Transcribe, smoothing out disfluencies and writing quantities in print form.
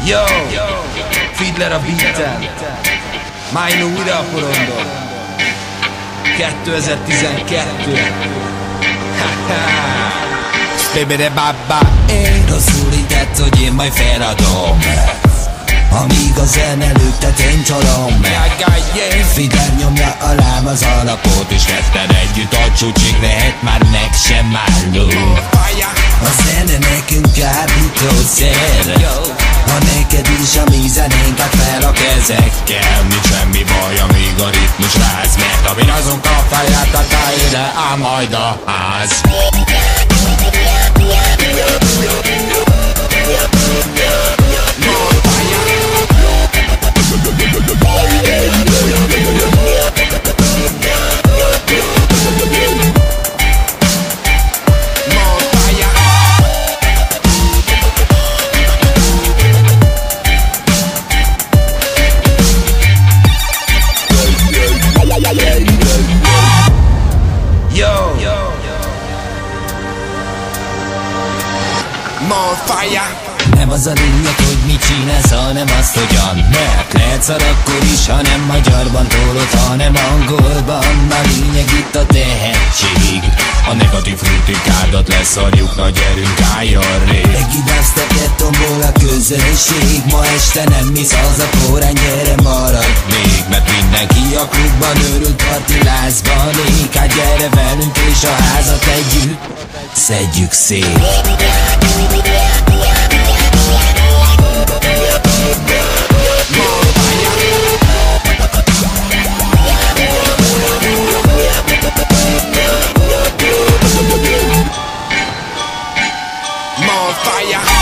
Yo, Fiddler a beaten, Maino újra a porondon. 2012. Spébere baba, én rosszul intett, hogy én majd feladom, amíg a zene lüktet, én csalom. Fidel nyomja alám az alapot, és ketten együtt a csúcsig lehet, már meg sem állunk. A zene nekünk kábítószer, ha neked is a mi zenénket fel a kezekkel. Nincs semmi baj, amíg a ritmus ráz, mert amin azon kap feját a tájére, áll majd a ház. More fire. Nem az a lényeg, hogy mit csinálsz, hanem azt, hogyan. Mert lehetsz akkor is, ha nem magyarban tólod, hanem angolban. A lényeg itt a tehetség. A negatív kritikádat leszarjuk, na gyerünk, álljon rég. Megidáztatett tombol a közönség. Ma este nem hisz az a korán, gyere marad még. Mert mindenki a klubban őrült partilázban ég. Hát gyere velünk és a házat együtt szedjük szét. More fire.